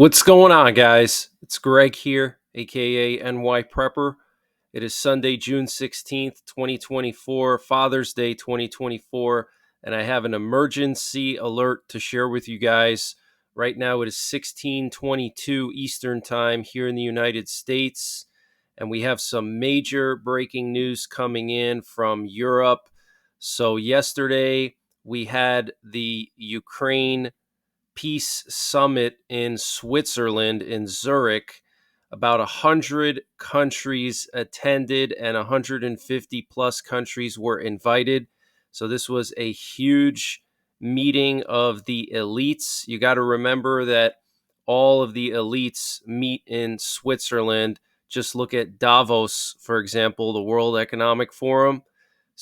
What's going on, guys? It's Greg here, aka NYPrepper. It is Sunday, June 16th, 2024, Father's Day 2024, and I have an emergency alert to share with you guys. Right now, it is 16:22 Eastern Time here in the United States, and we have some major breaking news coming in from Europe. So, yesterday, we had the Ukraine Peace Summit in Switzerland, in Zurich. About 100 countries attended and 150 plus countries were invited. So this was a huge meeting of the elites. You got to remember that all of the elites meet in Switzerland. Just look at Davos, for example, the World Economic Forum.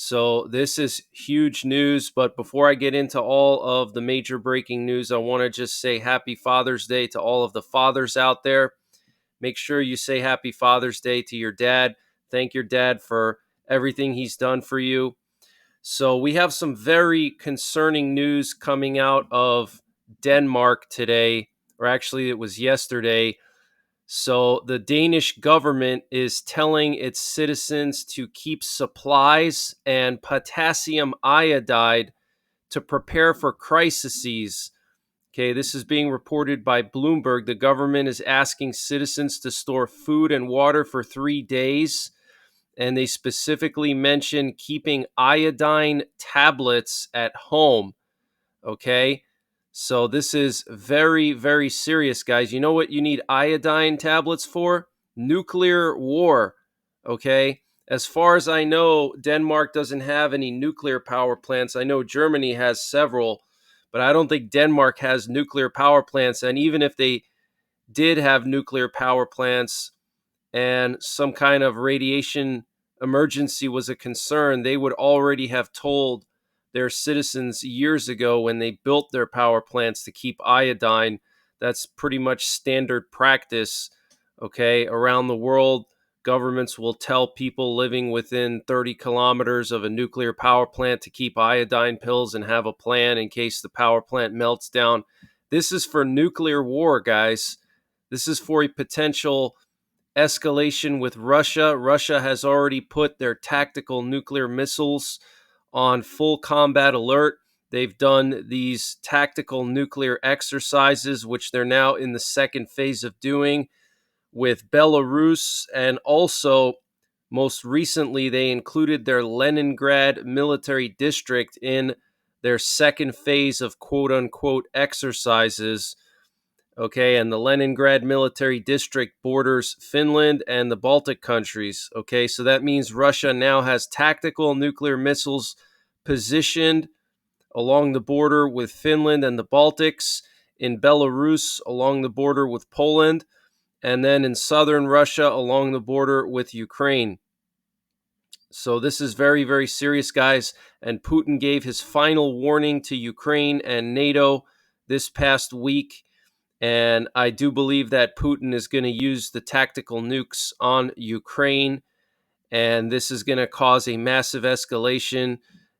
So this is huge news. But before I get into all of the major breaking news, I want to just say happy Father's Day to all of the fathers out there. Make sure you say happy Father's Day to your dad. Thank your dad for everything he's done for you. So we have some very concerning news coming out of Denmark today, or actually it was yesterday. So the Danish government is telling its citizens to keep supplies and potassium iodide to prepare for crises. Okay, this is being reported by Bloomberg. The government is asking citizens to store food and water for 3 days, and they specifically mention keeping iodine tablets at home. Okay, so this is very, very serious, guys. You know what you need iodine tablets for? Nuclear war. Okay, as far as I know, Denmark doesn't have any nuclear power plants. I know Germany has several, but I don't think Denmark has nuclear power plants. And even if they did have nuclear power plants and some kind of radiation emergency was a concern, they would already have told their citizens years ago when they built their power plants to keep iodine. That's pretty much standard practice. Okay, around the world, governments will tell people living within 30 kilometers of a nuclear power plant to keep iodine pills and have a plan in case the power plant melts down. This is for nuclear war, guys. This is for a potential escalation with Russia. Russia has already put their tactical nuclear missiles on full combat alert. They've done these tactical nuclear exercises, which they're now in the second phase of doing with Belarus. And also, most recently, they included their Leningrad military district in their second phase of quote unquote exercises. Okay, and the Leningrad military district borders Finland and the Baltic countries. Okay, so that means Russia now has tactical nuclear missiles positioned along the border with Finland and the Baltics, in Belarus along the border with Poland, and then in southern Russia along the border with Ukraine. So this is very, very serious, guys. And Putin gave his final warning to Ukraine and NATO this past week. And I do believe that Putin is going to use the tactical nukes on Ukraine. And this is going to cause a massive escalation.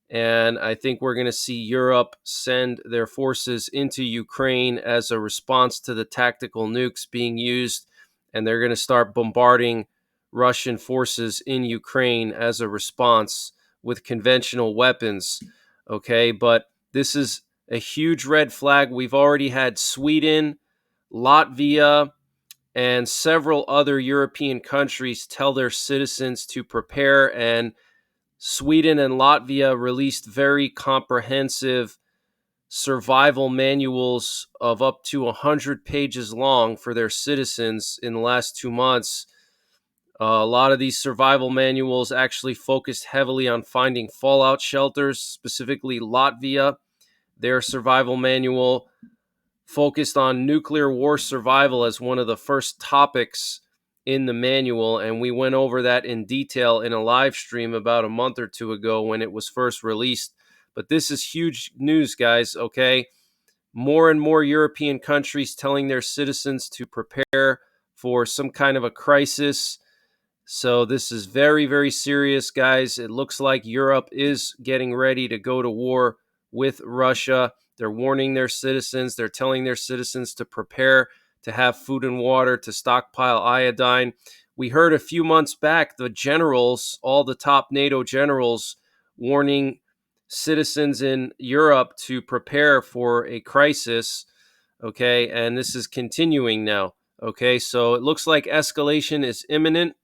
And I think we're going to see Europe send their forces into Ukraine as a response to the tactical nukes being used. And they're going to start bombarding Russian forces in Ukraine as a response with conventional weapons. Okay, but this is a huge red flag. We've already had Sweden, Latvia, and several other European countries tell their citizens to prepare, and Sweden and Latvia released very comprehensive survival manuals of up to 100 pages long for their citizens in the last 2 months. A lot of these survival manuals actually focused heavily on finding fallout shelters, specifically Latvia. Their survival manual focused on nuclear war survival as one of the first topics in the manual, and we went over that in detail in a live stream about a month or two ago when it was first released. But this is huge news, guys, okay? More and more European countries telling their citizens to prepare for some kind of a crisis. So this is very, very serious, guys. It looks like Europe is getting ready to go to war with Russia. They're warning their citizens. They're telling their citizens to prepare to have food and water, to stockpile iodine. We heard a few months back the generals, all the top NATO generals, warning citizens in Europe to prepare for a crisis. Okay, and this is continuing now. Okay, so it looks like escalation is imminent.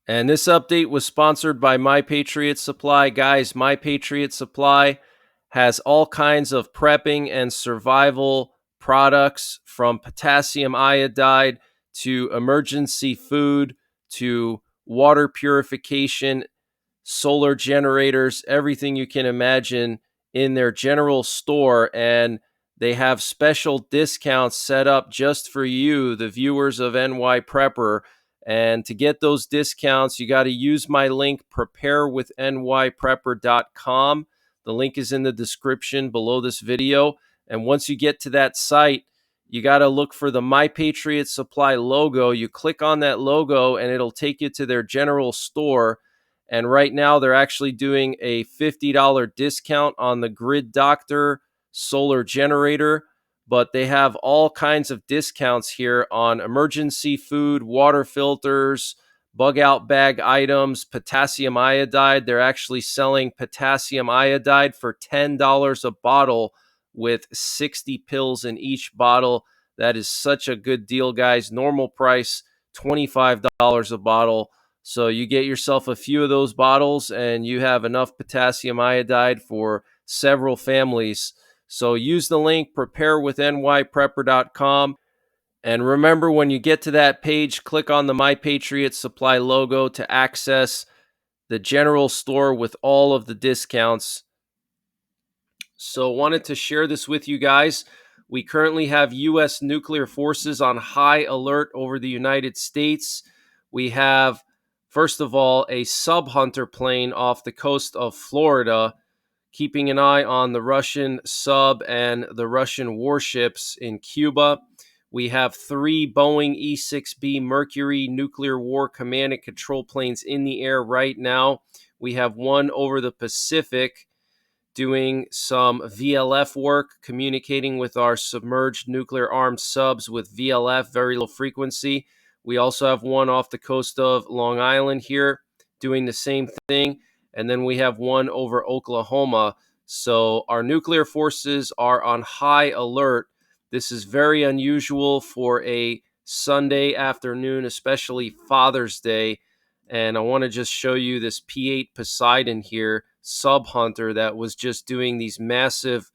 And this update was sponsored by My Patriot Supply. Guys, My Patriot Supply has all kinds of prepping and survival products, from potassium iodide to emergency food to water purification, solar generators, everything you can imagine in their general store. And they have special discounts set up just for you, the viewers of NYPrepper. And to get those discounts, you got to use my link, preparewithnyprepper.com. The link is in the description below this video. And once you get to that site, you got to look for the My Patriot Supply logo. You click on that logo and it'll take you to their general store. And right now, they're actually doing a $50 discount on the Grid Doctor solar generator. But they have all kinds of discounts here on emergency food, water filters, bug out bag items, potassium iodide. They're actually selling potassium iodide for $10 a bottle with 60 pills in each bottle. That is such a good deal, guys. Normal price, $25 a bottle. So you get yourself a few of those bottles and you have enough potassium iodide for several families. So use the link, preparewithnyprepper.com. And remember, when you get to that page, click on the My Patriot Supply logo to access the general store with all of the discounts. So wanted to share this with you guys. We currently have U.S. nuclear forces on high alert over the United States. We have, first of all, a sub-hunter plane off the coast of Florida, keeping an eye on the Russian sub and the Russian warships in Cuba. We have 3 Boeing E-6B Mercury nuclear war command and control planes in the air right now. We have one over the Pacific doing some VLF work, communicating with our submerged nuclear armed subs with VLF, very low frequency. We also have one off the coast of Long Island here doing the same thing. And then we have one over Oklahoma. So our nuclear forces are on high alert. This is very unusual for a Sunday afternoon, especially Father's Day. And I want to just show you this P-8 Poseidon here, sub-hunter, that was just doing these massive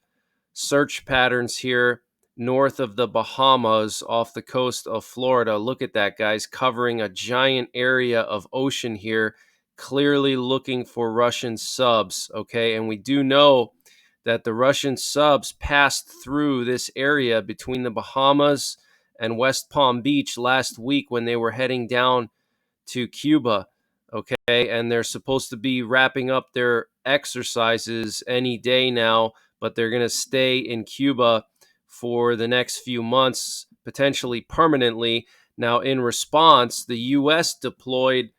search patterns here north of the Bahamas off the coast of Florida. Look at that, guys, covering a giant area of ocean here, clearly looking for Russian subs, okay? And we do know that the Russian subs passed through this area between the Bahamas and West Palm Beach last week when they were heading down to Cuba, okay? And they're supposed to be wrapping up their exercises any day now, but they're going to stay in Cuba for the next few months, potentially permanently. Now, in response, the U.S. deployed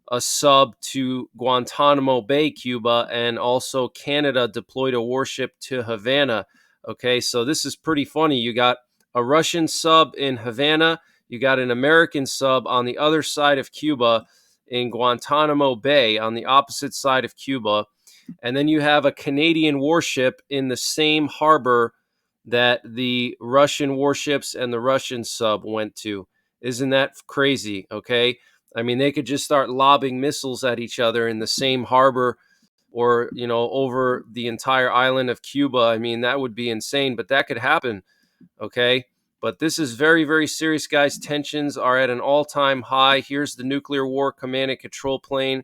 a sub to Guantanamo Bay, Cuba, and also Canada deployed a warship to Havana. Okay, so this is pretty funny. You got a Russian sub in Havana, you got an American sub on the other side of Cuba in Guantanamo Bay, on the opposite side of Cuba, and then you have a Canadian warship in the same harbor that the Russian warships and the Russian sub went to. Isn't that crazy? Okay. I mean, they could just start lobbing missiles at each other in the same harbor or, over the entire island of Cuba. I mean, that would be insane, but that could happen. Okay. But this is very, very serious, guys. Tensions are at an all-time high. Here's the nuclear war command and control plane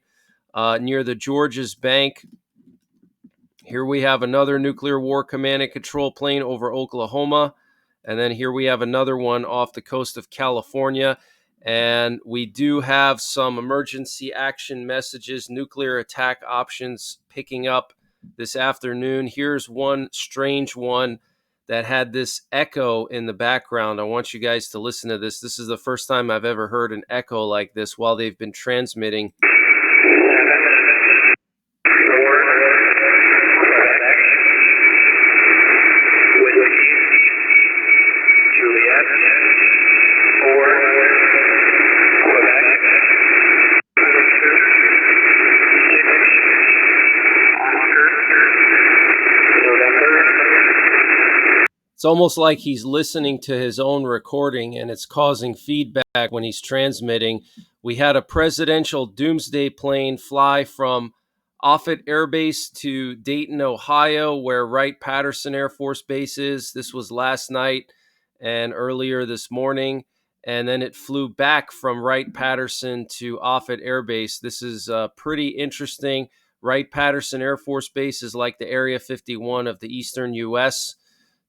near the Georges Bank. Here we have another nuclear war command and control plane over Oklahoma. And then here we have another one off the coast of California. And we do have some emergency action messages, nuclear attack options picking up this afternoon. Here's one strange one that had this echo in the background. I want you guys to listen to this. This is the first time I've ever heard an echo like this while they've been transmitting. It's almost like he's listening to his own recording and it's causing feedback when he's transmitting. We had a presidential doomsday plane fly from Offutt Air Base to Dayton, Ohio, where Wright-Patterson Air Force Base is. This was last night and earlier this morning. And then it flew back from Wright-Patterson to Offutt Air Base. This is pretty interesting. Wright-Patterson Air Force Base is like the Area 51 of the eastern U.S.,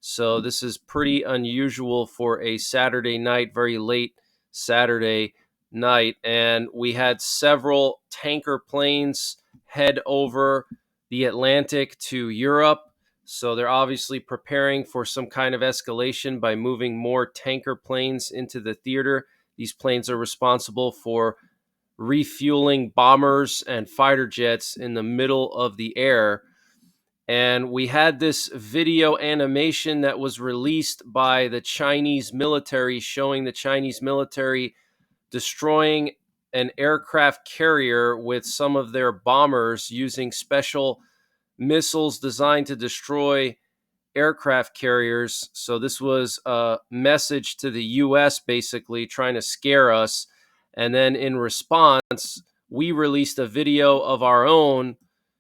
so this is pretty unusual for a Saturday night, very late Saturday night. And we had several tanker planes head over the Atlantic to Europe. So they're obviously preparing for some kind of escalation by moving more tanker planes into the theater. These planes are responsible for refueling bombers and fighter jets in the middle of the air. And we had this video animation that was released by the Chinese military showing the Chinese military destroying an aircraft carrier with some of their bombers using special missiles designed to destroy aircraft carriers. So this was a message to the US basically trying to scare us. And then in response, we released a video of our own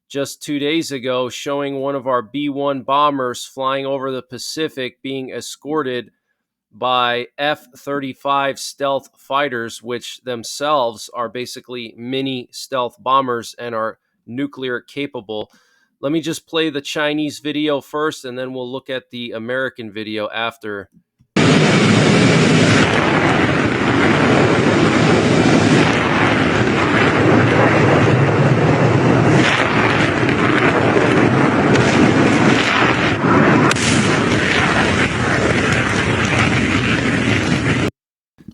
just 2 days ago showing one of our B-1 bombers flying over the Pacific being escorted by F-35 stealth fighters, which themselves are basically mini stealth bombers and are nuclear capable. Let me just play the Chinese video first, and then we'll look at the American video after.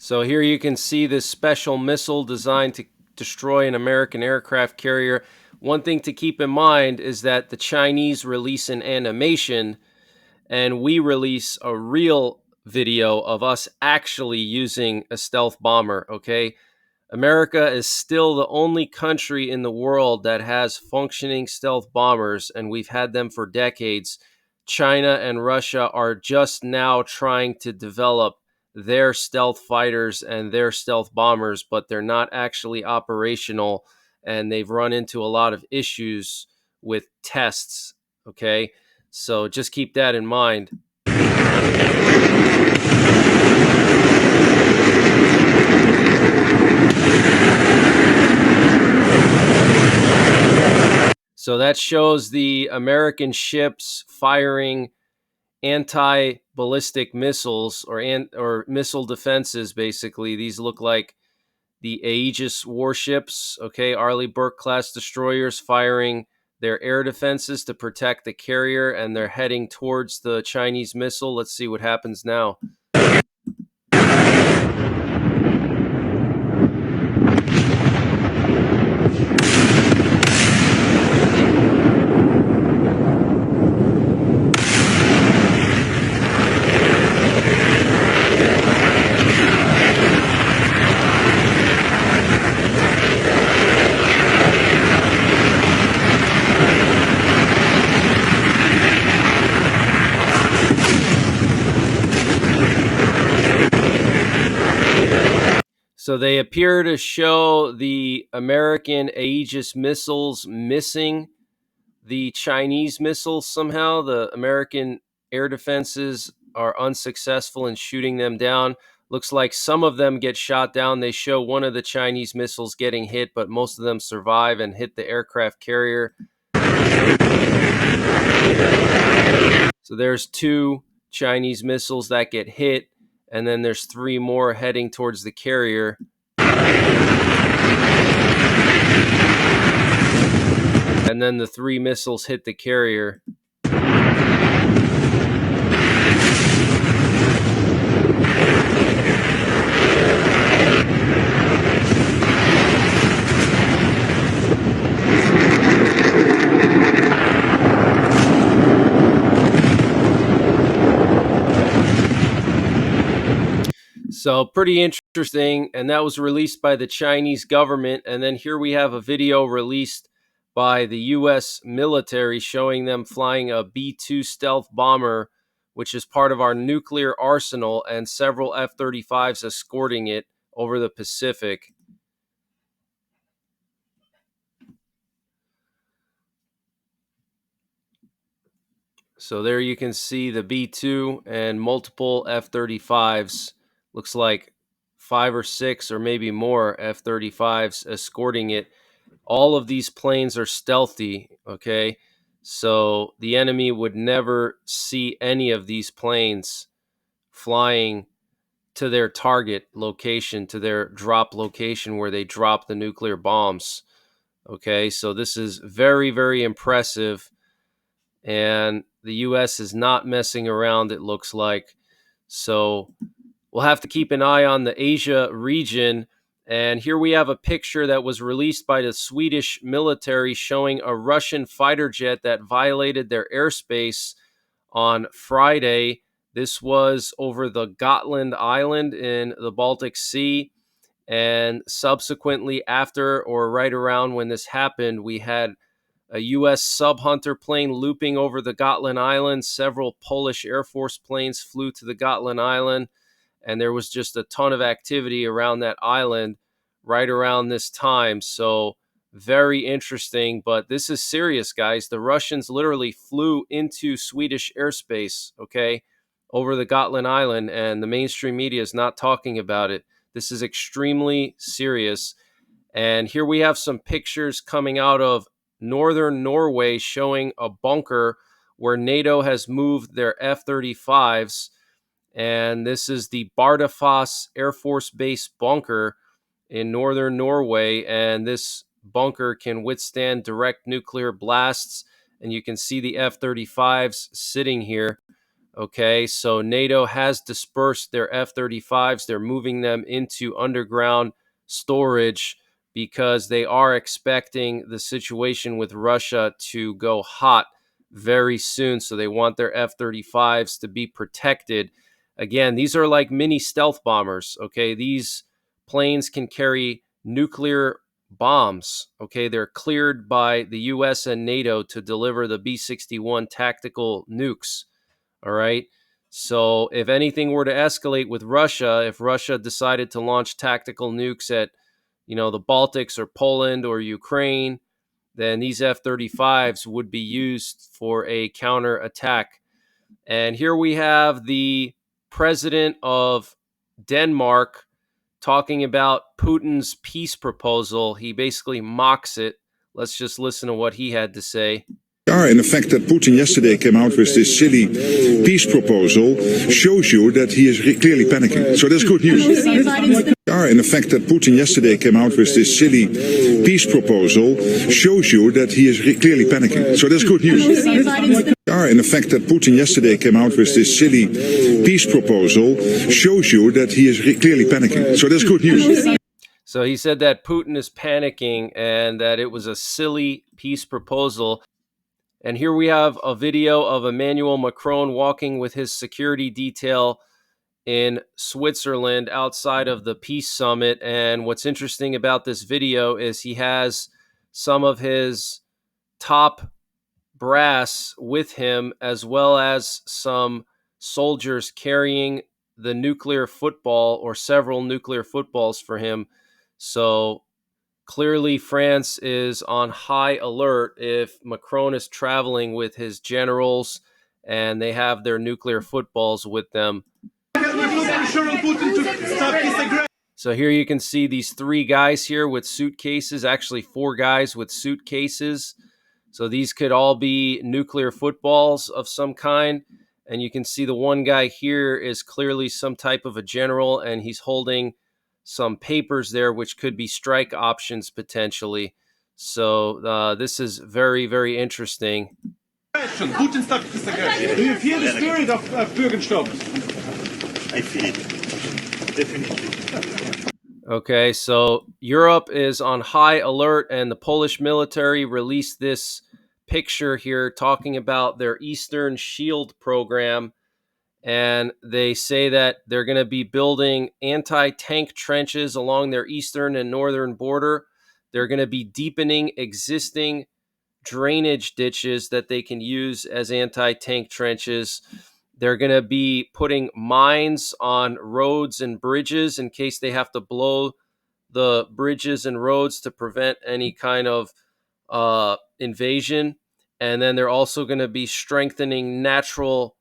So here you can see this special missile designed to destroy an American aircraft carrier. One thing to keep in mind is that the Chinese release an animation and we release a real video of us actually using a stealth bomber, okay? America is still the only country in the world that has functioning stealth bombers, and we've had them for decades. China and Russia are just now trying to develop their stealth fighters and their stealth bombers, but they're not actually operational, and they've run into a lot of issues with tests, okay? So just keep that in mind. So that shows the American ships firing anti-ballistic missiles or missile defenses, basically. These look like the Aegis warships, okay, Arleigh Burke-class destroyers firing their air defenses to protect the carrier, and they're heading towards the Chinese missile. Let's see what happens now. So they appear to show the American Aegis missiles missing the Chinese missiles somehow. The American air defenses are unsuccessful in shooting them down. Looks like some of them get shot down. They show one of the Chinese missiles getting hit, but most of them survive and hit the aircraft carrier. So there's 2 Chinese missiles that get hit, and then there's 3 more heading towards the carrier. And then the 3 missiles hit the carrier. So pretty interesting, and that was released by the Chinese government. And then here we have a video released by the U.S. military showing them flying a B-2 stealth bomber which is part of our nuclear arsenal, and several F-35s escorting it over the Pacific. So there you can see the B-2 and multiple F-35s. Looks like 5 or 6 or maybe more F-35s escorting it. All of these planes are stealthy, okay? So the enemy would never see any of these planes flying to their target location, to their drop location where they drop the nuclear bombs. Okay, so this is very, very impressive. And the U.S. is not messing around, it looks like. So we'll have to keep an eye on the Asia region. And here we have a picture that was released by the Swedish military showing a Russian fighter jet that violated their airspace on Friday. This was over the Gotland Island in the Baltic Sea. And subsequently, after or right around when this happened, we had a U.S. sub-Hunter plane looping over the Gotland Island. Several Polish Air Force planes flew to the Gotland Island, and there was just a ton of activity around that island right around this time. So very interesting, but this is serious, guys. The Russians literally flew into Swedish airspace, okay, over the Gotland Island, and the mainstream media is not talking about it. This is extremely serious. And here we have some pictures coming out of northern Norway showing a bunker where NATO has moved their F-35s. And this is the Bardufoss Air Force Base bunker in northern Norway. And this bunker can withstand direct nuclear blasts. And you can see the F-35s sitting here. Okay, so NATO has dispersed their F-35s. They're moving them into underground storage because they are expecting the situation with Russia to go hot very soon. So they want their F-35s to be protected. Again, these are like mini stealth bombers. Okay, these planes can carry nuclear bombs. Okay, they're cleared by the US and NATO to deliver the B-61 tactical nukes. All right. So if anything were to escalate with Russia, if Russia decided to launch tactical nukes at, the Baltics or Poland or Ukraine, then these F-35s would be used for a counterattack. And here we have the president of Denmark talking about Putin's peace proposal. He basically mocks it. Let's just listen to what he had to say. And the fact that Putin yesterday came out with this silly peace proposal shows you that he is clearly panicking. So that's good news. And the fact that Putin yesterday came out with this silly peace proposal shows you that he is clearly panicking. So that's good news. And the fact that Putin yesterday came out with this silly peace proposal shows you that he is clearly panicking. So that's good news. So he said that Putin is panicking and that it was a silly peace proposal. And here we have a video of Emmanuel Macron walking with his security detail in Switzerland outside of the Peace Summit. And what's interesting about this video is he has some of his top brass with him, as well as some soldiers carrying the nuclear football or several nuclear footballs for him. So clearly, France is on high alert if Macron is traveling with his generals and they have their nuclear footballs with them. So here you can see these 3 guys here with suitcases, actually 4 guys with suitcases. So these could all be nuclear footballs of some kind. And you can see the one guy here is clearly some type of a general, and he's holding some papers there, which could be strike options potentially. So this is very, very interesting. Putin's tactics aggression. Do you feel the spirit of Bürgerstopp? I feel it. Definitely. Okay, so Europe is on high alert, and the Polish military released this picture here talking about their Eastern Shield program. And they say that they're going to be building anti-tank trenches along their eastern and northern border. They're going to be deepening existing drainage ditches that they can use as anti-tank trenches. They're going to be putting mines on roads and bridges in case they have to blow the bridges and roads to prevent any kind of invasion. And then they're also going to be strengthening natural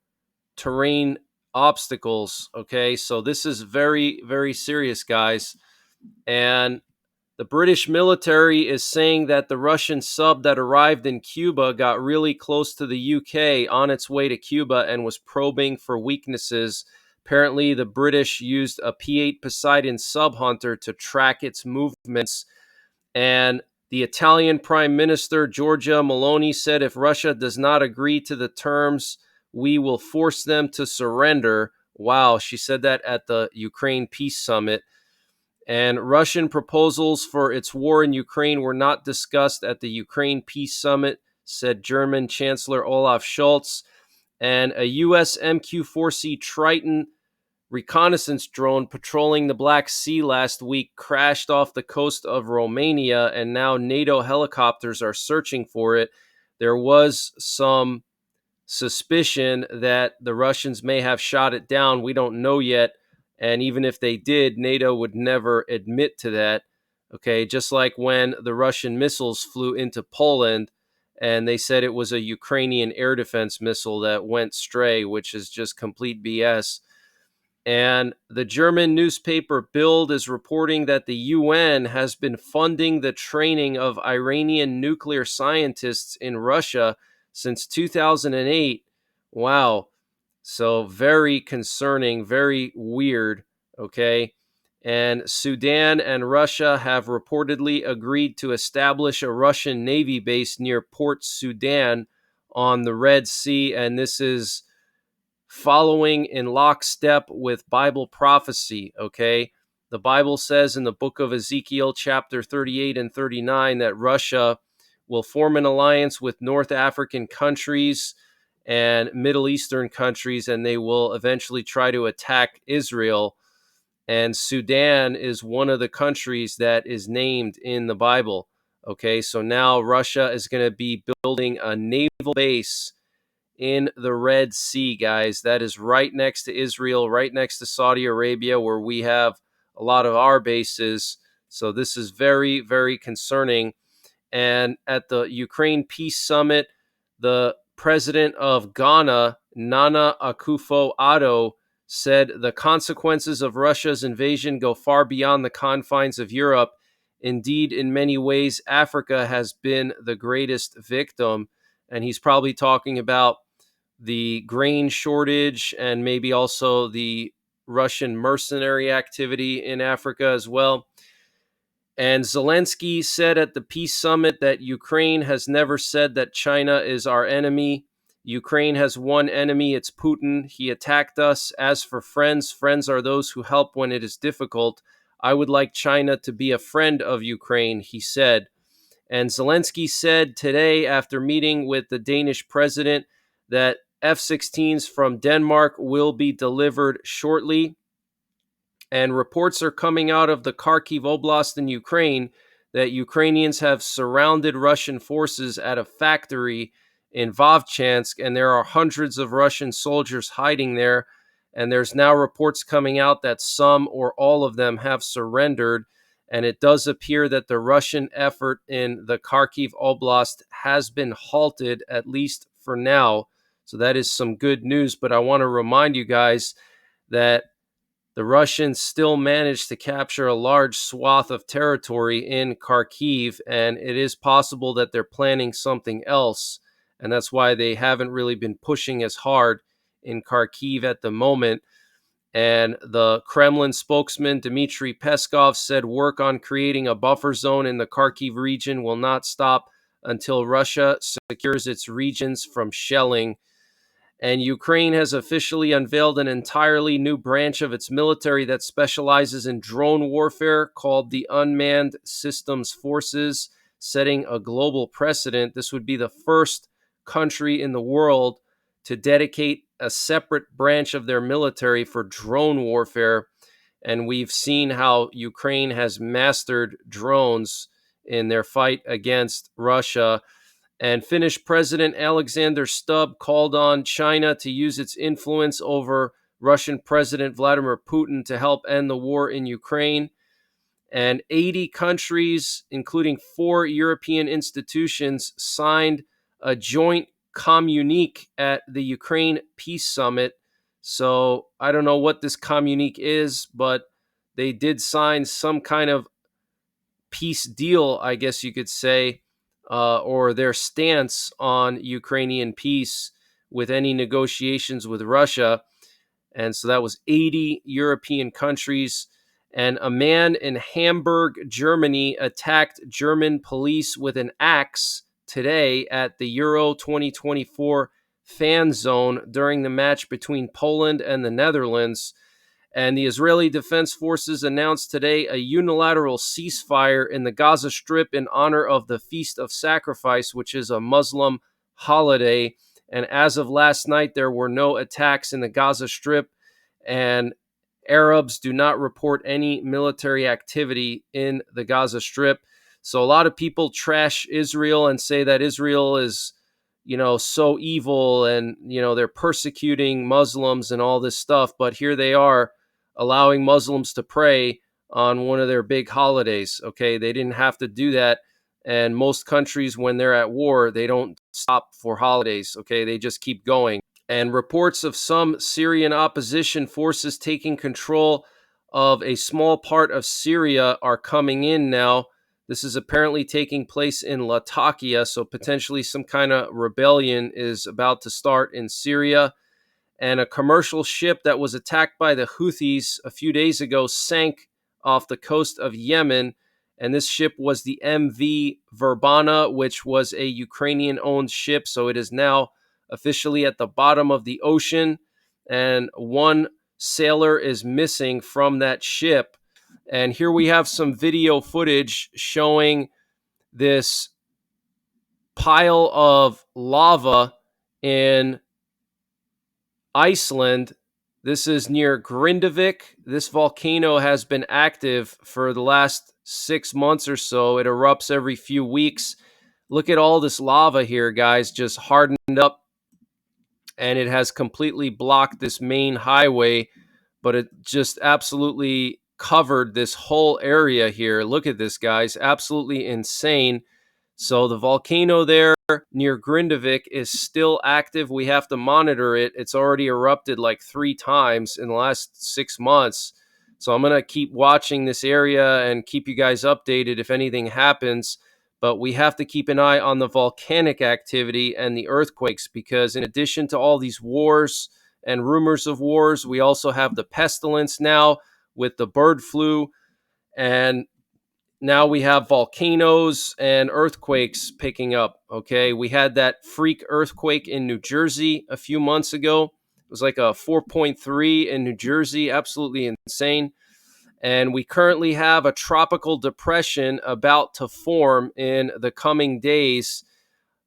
terrain obstacles. Okay, so this is very, very serious, guys. And the British military is saying that the Russian sub that arrived in Cuba got really close to the UK on its way to Cuba and was probing for weaknesses. Apparently, the British used a P-8 Poseidon sub hunter to track its movements. And the Italian Prime Minister, Giorgia Meloni, said if Russia does not agree to the terms, we will force them to surrender. Wow, she said that at the Ukraine Peace Summit. And Russian proposals for its war in Ukraine were not discussed at the Ukraine Peace Summit, said German Chancellor Olaf Scholz. And a U.S. MQ-4C Triton reconnaissance drone patrolling the Black Sea last week crashed off the coast of Romania, and now NATO helicopters are searching for it. There was some suspicion that the Russians may have shot it down. We don't know yet. And even if they did, NATO would never admit to that. Okay, just like when the Russian missiles flew into Poland and they said it was a Ukrainian air defense missile that went stray, which is just complete BS. And the German newspaper Bild is reporting that the UN has been funding the training of Iranian nuclear scientists in Russia since 2008. Wow. So very concerning, very weird. Okay. And Sudan and Russia have reportedly agreed to establish a Russian Navy base near Port Sudan on the Red Sea. And this is following in lockstep with Bible prophecy, okay? The Bible says in the book of Ezekiel, chapter 38 and 39, that Russia will form an alliance with North African countries and Middle Eastern countries, and they will eventually try to attack Israel. And Sudan is one of the countries that is named in the Bible, okay? So now Russia is going to be building a naval base in the Red Sea, guys. That is right next to Israel, right next to Saudi Arabia, where we have a lot of our bases. So this is very, very concerning. And at the Ukraine Peace Summit, the president of Ghana, Nana Akufo-Addo, said the consequences of Russia's invasion go far beyond the confines of Europe. Indeed, in many ways, Africa has been the greatest victim. And he's probably talking about the grain shortage and maybe also the Russian mercenary activity in Africa as well. And Zelensky said at the peace summit that Ukraine has never said that China is our enemy. Ukraine has one enemy, it's Putin. He attacked us. As for friends, friends are those who help when it is difficult. I would like China to be a friend of Ukraine, he said. And Zelensky said today, after meeting with the Danish president, that F-16s from Denmark will be delivered shortly. And reports are coming out of the Kharkiv Oblast in Ukraine that Ukrainians have surrounded Russian forces at a factory in Vovchansk, and there are hundreds of Russian soldiers hiding there. And there's now reports coming out that some or all of them have surrendered. And it does appear that the Russian effort in the Kharkiv Oblast has been halted, at least for now. So that is some good news. But I want to remind you guys that the Russians still managed to capture a large swath of territory in Kharkiv, and it is possible that they're planning something else. And that's why they haven't really been pushing as hard in Kharkiv at the moment. And the Kremlin spokesman, Dmitry Peskov, said work on creating a buffer zone in the Kharkiv region will not stop until Russia secures its regions from shelling. And Ukraine has officially unveiled an entirely new branch of its military that specializes in drone warfare called the Unmanned Systems Forces, setting a global precedent. This would be the first country in the world to dedicate a separate branch of their military for drone warfare. And we've seen how Ukraine has mastered drones in their fight against Russia. And Finnish President Alexander Stubb called on China to use its influence over Russian President Vladimir Putin to help end the war in Ukraine. And 80 countries, including 4 European institutions, signed a joint communique at the Ukraine Peace Summit. So I don't know what this communique is, but they did sign some kind of peace deal, I guess you could say, or their stance on Ukrainian peace with any negotiations with Russia. And so that was 80 European countries. And a man in Hamburg, Germany, attacked German police with an axe today at the Euro 2024 fan zone during the match between Poland and the Netherlands. And the Israeli Defense Forces announced today a unilateral ceasefire in the Gaza Strip in honor of the Feast of Sacrifice, which is a Muslim holiday. And as of last night, there were no attacks in the Gaza Strip, and Arabs do not report any military activity in the Gaza Strip. So a lot of people trash Israel and say that Israel is, so evil, and, they're persecuting Muslims and all this stuff. But here they are allowing Muslims to pray on one of their big holidays. Okay, they didn't have to do that. And most countries, when they're at war, they don't stop for holidays. Okay, they just keep going. And reports of some Syrian opposition forces taking control of a small part of Syria are coming in now. This is apparently taking place in Latakia, so potentially some kind of rebellion is about to start in Syria. And a commercial ship that was attacked by the Houthis a few days ago sank off the coast of Yemen. And this ship was the MV Verbana, which was a Ukrainian-owned ship. So it is now officially at the bottom of the ocean. And one sailor is missing from that ship. And here we have some video footage showing this pile of lava in Iceland. This is near Grindavik. This volcano has been active for the last 6 months or so. It erupts every few weeks. Look at all this lava here, guys, just hardened up, and it has completely blocked this main highway, but it just absolutely covered this whole area here. Look at this, guys. Absolutely insane. So the volcano there near Grindavik is still active. We have to monitor it. It's already erupted like 3 times in the last 6 months. So I'm going to keep watching this area and keep you guys updated if anything happens. But we have to keep an eye on the volcanic activity and the earthquakes, because in addition to all these wars and rumors of wars, we also have the pestilence now with the bird flu. And now we have volcanoes and earthquakes picking up. Okay, we had that freak earthquake in New Jersey a few months ago. It was like a 4.3 in New Jersey, absolutely insane. And we currently have a tropical depression about to form in the coming days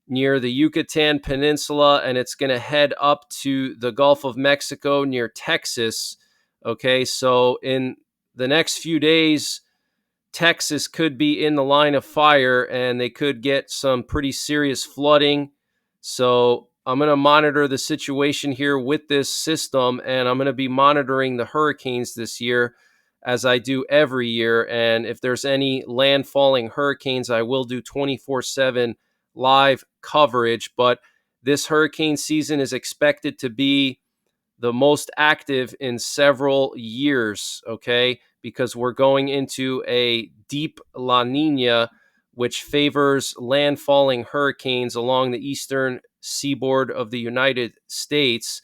near the Yucatan Peninsula, and it's going to head up to the Gulf of Mexico near Texas. Okay, so in the next few days, Texas could be in the line of fire, and they could get some pretty serious flooding. So I'm going to monitor the situation here with this system, and I'm going to be monitoring the hurricanes this year, as I do every year. And if there's any landfalling hurricanes, I will do 24/7 live coverage. But this hurricane season is expected to be the most active in several years, okay? Because we're going into a deep La Nina, which favors landfalling hurricanes along the eastern seaboard of the United States.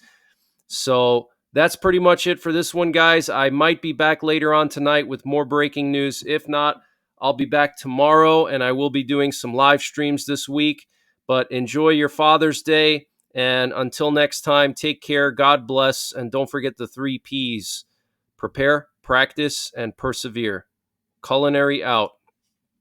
So that's pretty much it for this one, guys. I might be back later on tonight with more breaking news. If not, I'll be back tomorrow, and I will be doing some live streams this week. But enjoy your Father's Day. And until next time, take care, God bless, and don't forget the 3 Ps: prepare, practice, and persevere. Culinary out.